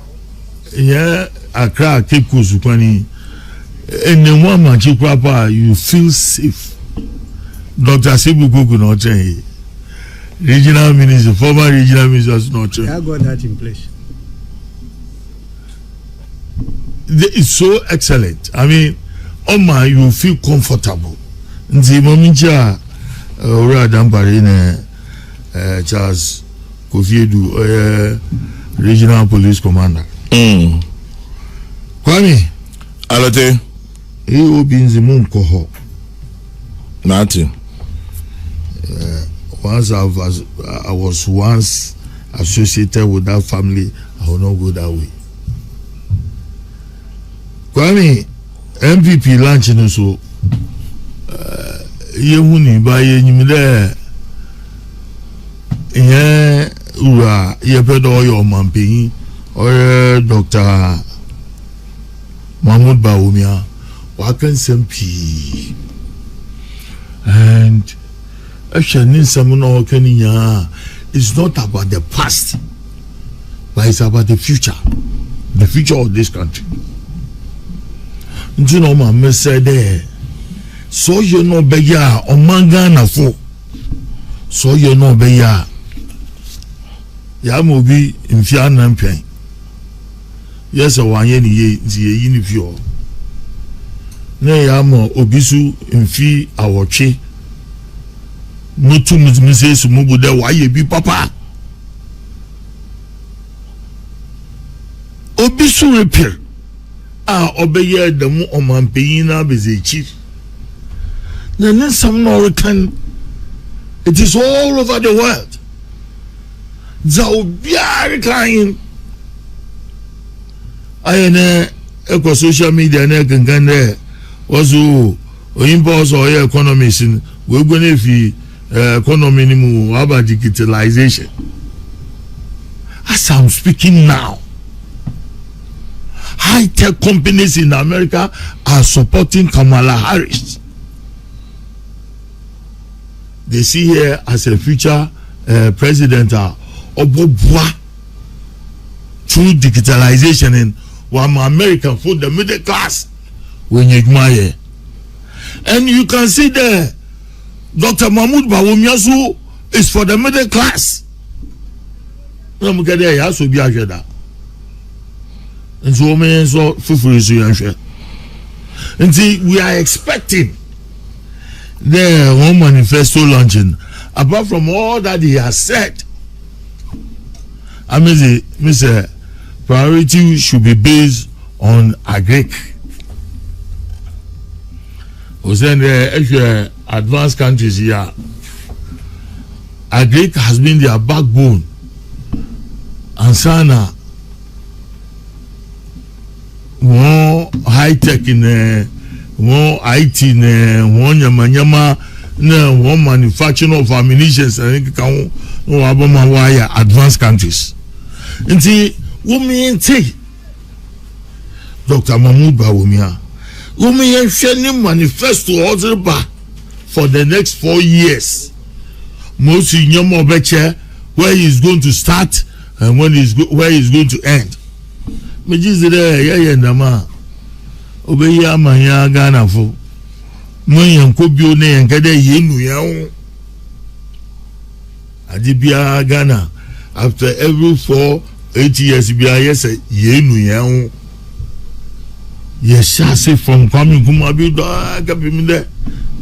Accra, Cape Coast, and then one man, Chikwapa, you feel safe. Dr. Sebu Kuku not trained. Regional minister, former regional minister was not trained. I got that in place. It's so excellent. I mean, Oma, you feel comfortable. Nti momincha ora dampare ne Charles Kofiedu regional police commander. Kwame Allotey. Obi nzimu nkoho. Nothing. Once I was once associated with that family, I will not go that way. Kwame NPP lunch no so ye huni ba ye nyimde ye ura ye pedo yo mampeyin or Dr. Mahmoud Bawumia wa kan sempi and actually some no kaninya it's not about the past but it's about the future of this country. You know, my said there. So you know, beya or mangana fo. So you know, beya. Yamobi in Fianam Pen. Yes, a 1 year in view. Nay, Yamo Obisu in fee our chi. No two Mrs. Mubu there, why you be papa? Obisu repair. Obey the mo omampina bezechi. Then some Norican. It is all over the world. Zaubia kind. I eco social media can there was who impulse or economists in we're going to economy about digitalization. As I'm speaking now, high-tech companies in America are supporting Kamala Harris. They see her as a future president Obobwa through digitalization and one American for the middle class when you admire. And you can see there Dr. Mahmoud Bawumia is for the middle class. And so we are expecting the home manifesto launching. Apart from all that he has said, I mean, Mr. Priority should be based on agric. Was then the advanced countries here. Agric has been their backbone. And Sana. More high tech in more IT in one yama one manufacturing of ammunition and can wire advanced countries. And see, women take Dr. Mahmoud Bawumia. Women sending manifesto order back for the next 4 years. Most in your beche where he's going to start and where he's going to end. Me just there, Nama. Obey ya manya Ghana for. Moyan Kobio ne and Gade Yenu Yao. Adibia Ghana. After every 4-8 years, yes, Yenu Yao. Yes, say from coming Kumabi, Gabimide.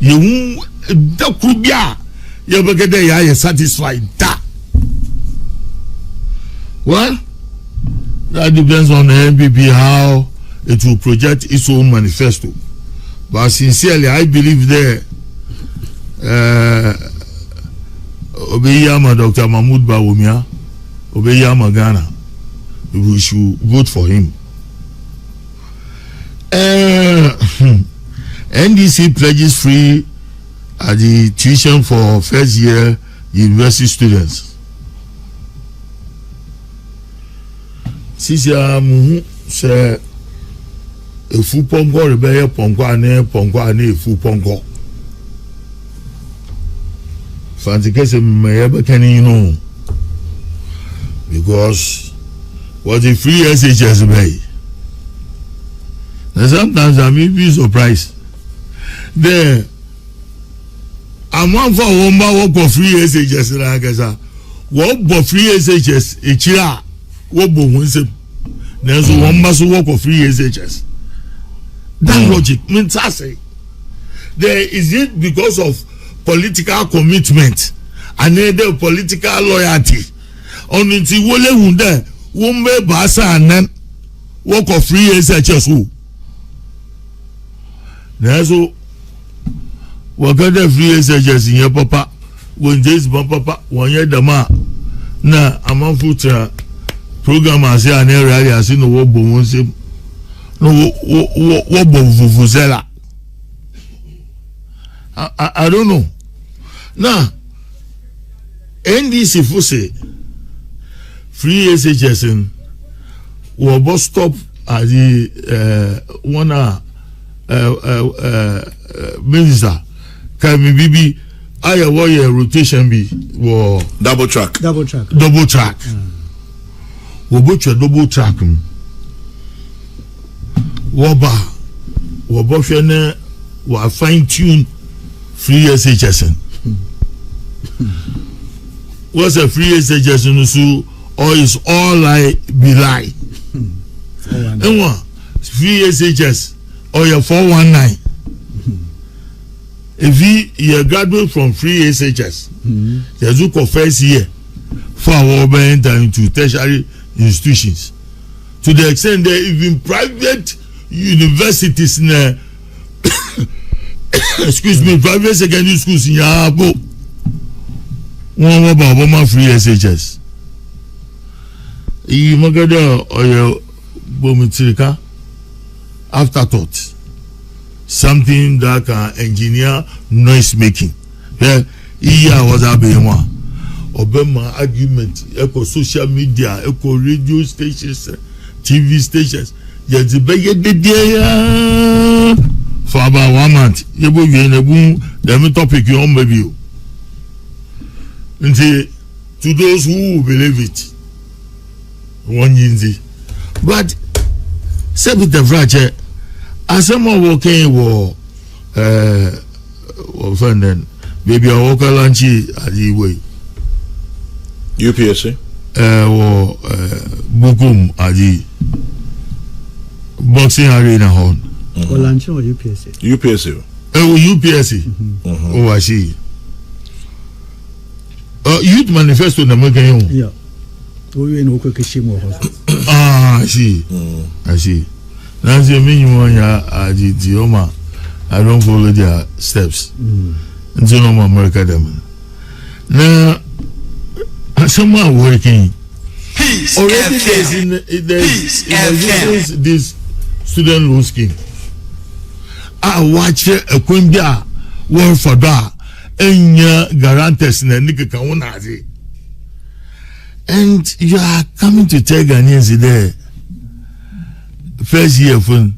You da Kubia. You better get satisfied. That. Well, that depends on the NPP how it will project its own manifesto. But sincerely, I believe there. Obeyama Dr. Mahmoud Bawumia, Obeyama Ghana. We should vote for him. NDC pledges free at the tuition for first year university students. Sisi amuhu se efu pongo rebeye pongo ane efu pongo. Fanti kese mmeye bekani no. Because what the free SHS bay. And sometimes I may be surprised. There, I'm one for one work for free SHS na kesa. What for free SHS? Echira. What bo hunse? There's one must work for free SHS. That logic means I say. There is it because of political commitment and the political loyalty. On until wole hunde, wumbe basa anen work for free SHS who. There's what got the free SHS in your papa when this papa 1 year dama na amafutra program as an area as in the world no vuvuzela. I don't know. Now NDC Fuse free SHS in will stop at the one minister can be I warrior rotation be war double track wo butcher double track wo bo hwene wo fine tune free SHS what's a free SHS no so or is all lie be lie and one free SHS or your 419 if you graduate from free SHS you look for first year for our enter into tertiary institutions to the extent that even private universities in excuse me private secondary schools in Yabo one about free SHS you magada or your bomitrika afterthought something that can engineer noise making. Yeah, was a bema Obama argument, echo social media, echo radio stations, TV stations. Yet the big day for about 1 month. You will be in a boom, the topic you on review. Until to those who believe it, one yinzi. But say with the fracture. As someone working war offending maybe a walker lunchy at the way UPSC or Bukum at the boxing arena hall or lunch or UPSC UPSC oh I see youth manifesto na making yeah we know quick I see that's the minimum at the Dioma. I don't follow their steps. Until no America them. Now, someone working. Peace Already there's in this student loan scheme. I watch a Quimbia work for that. And guarantors na nika kaunazi. And you are coming to tell Ghanaians there. First year fund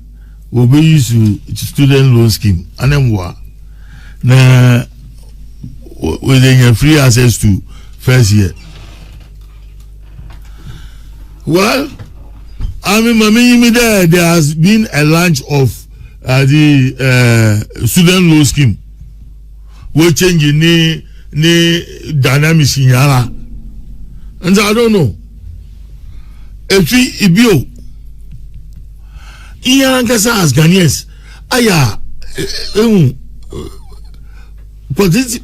will be used to student loan scheme and then what na within free access to first year. Well, I mean, there has been a launch of the student loan scheme. We change the dynamics in Yara. And I don't know. If you as Ghanaians,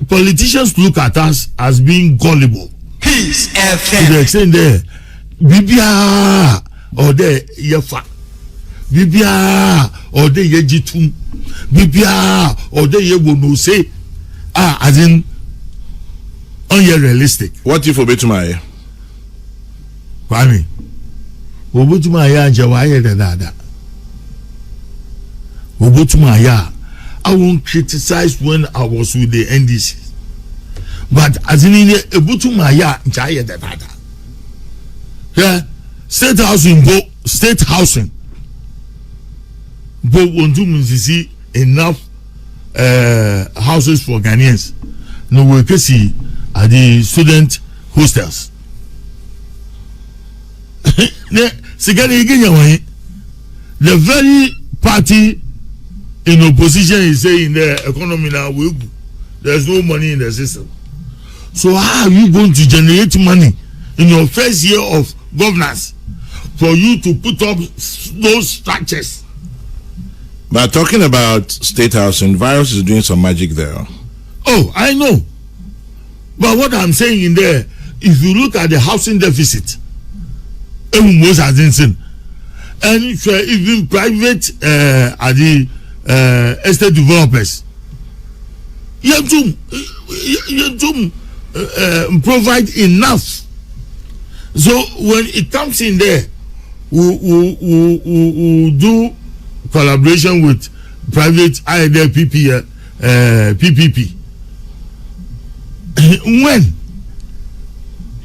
politicians look at us as being gullible. Peace FM. To the extent there, Bibia or there Yefa, Bibia or there Yejitum, Bibia or there Yewono say, as in unrealistic. What if Obetumaya? Kwame, Obetumaya and Jawaya the Dada. Obetumaya, I won't criticize when I was with the NDC. But as in Obetumaya, Jaya the Dada. Yeah, state housing, state housing. But won't do see enough houses for Ghanaians. No, we can see at the student hostels. The very party in opposition is saying the economy now will go. There's no money in the system. So how are you going to generate money in your first year of governance for you to put up those structures? But talking about state housing, Virus is doing some magic there. Oh, I know. But what I'm saying in there, if you look at the housing deficit, most has seen, and if even private at the estate developers, you have to provide enough. So when it comes in there, we do collaboration with private IDPP, PPP.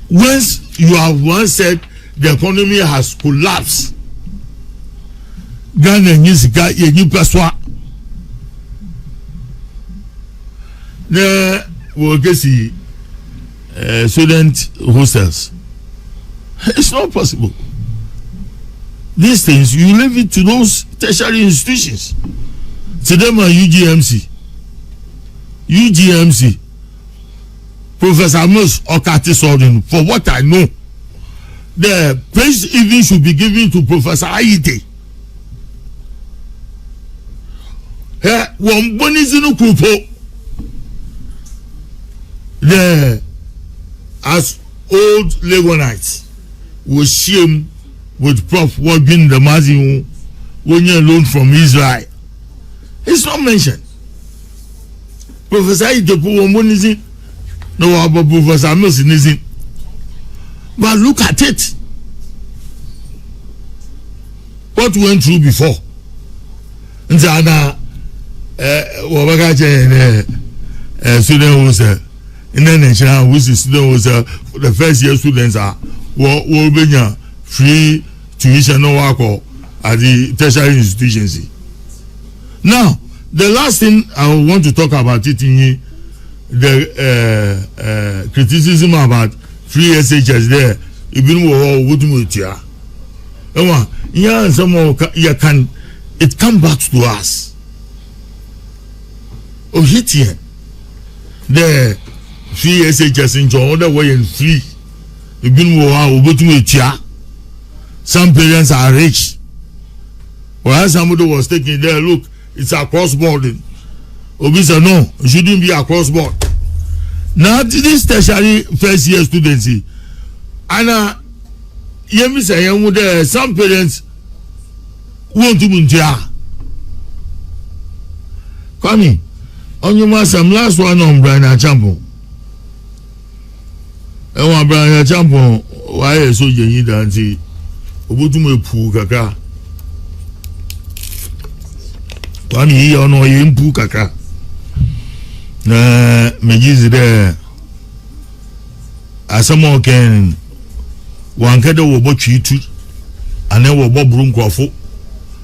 Once you have once said the economy has collapsed, Ghana news guy you paswa. There we get see student hostels. It's not possible. These things you leave it to those tertiary institutions. To them are UGMC. Professor Amos Okati Sordin, for what I know, the praise even should be given to Professor Aite. One bonizino kupo. The as old Lagonites was shame with Prof working the Mazin when you loan from Israel. It's not mentioned. Professor Aite one bonizin. No, about Professor Amos in it. But look at it. What went through before? Nzana student was in the nation, which is student was the first year students are will be free tuition no work at the tertiary institutions. Now, the last thing I want to talk about it in the criticism about free SHS there, even with Tweaa. Yeah, some more can it come back to us. Oh, hit here. The free SHS in John other way and free. Even with Tweaa. Some parents are rich. While somebody was taking there, look, it's across board. Obi said no, it shouldn't be across board. Now this tertiary first year students, and you say some parents want to be Kwame, on your some last one on Brian Champo. And one Brian Champo, why so you need to see Obutume Pu Kaka. Kwame, you know him Pu Kaka. Na mejizi there asamo ken wankade wo bo twitu ane wo bo buru nkrofo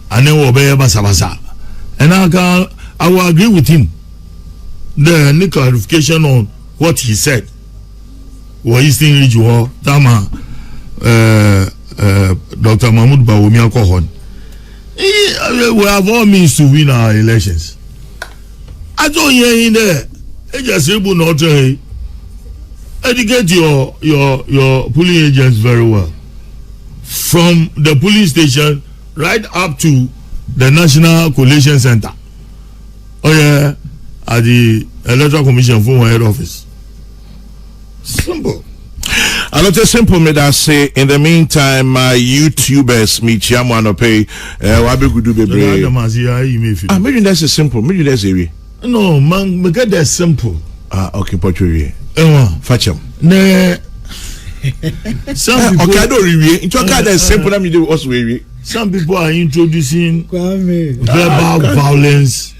ane wo be basabasa and I will agree with him the any clarification on what he said. What Eastern Region Tama Dr. Mahmoud Bawomi Akohon. We have all means to win our elections. I don't hear in there. It just able not to educate your polling agents very well. From the polling station right up to the National Collation Center. Oh yeah, at the Electoral Commission for my head office. Simple. A lot of simple me that say. In the meantime, my YouTubers me chiamano pay. Wabe gudu bebre. Maybe that's a simple. Maybe that's a. No man, make that simple. Okay, pottery. Fetcham. Ne. Some people. Okay, I don't review. It's okay. That's simple. I'm do also review. Some people are introducing verbal violence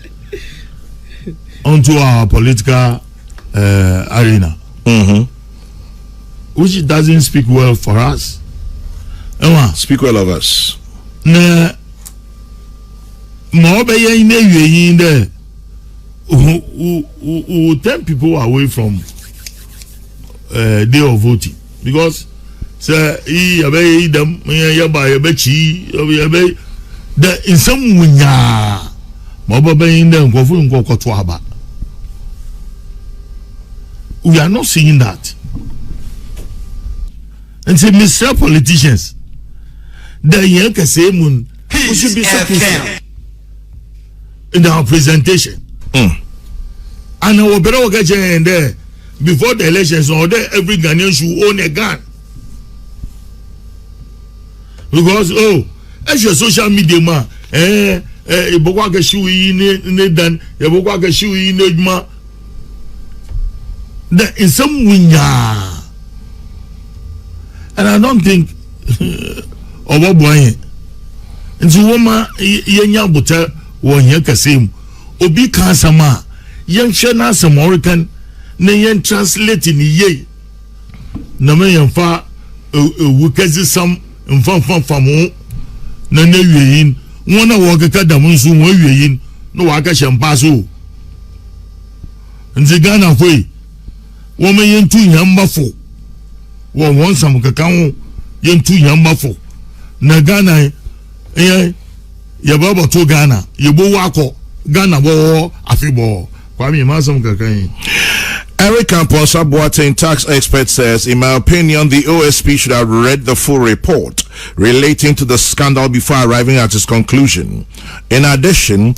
onto our political arena. Which doesn't speak well for us. Speak well of us. Na more be in there who turn people away from day of voting because say he obey them the in some winya more be in them we are not seeing that. And say, Mr. Politicians, the young Kasemun, we should be so careful in our presentation. And our better work in there before the elections, or there every Ghanaian should own a gun. Because as your social media man, Ibokwa shoe in dan, Ibokwa shoe in ma. In some winya. And I don't think Oba Boye. And so woman yenya buta won here kasim. Obi kansama yen shena some American na yen translate in ye. Na me yen fa wukezi sam mfam na na wiyin. Wona wo keka da munsu wo wiyin no wa ka shempa so. Nzi Ghana foi. Wo me yen tu nyamba fo. One wants some cacao, young two young buffalo. Nagana, Yababa to Ghana, Yabo Wako, Ghana war, Afibo, Kwame Masam Kakain. Eric Campos, Boateng tax expert, says, in my opinion, the OSP should have read the full report relating to the scandal before arriving at its conclusion. In addition,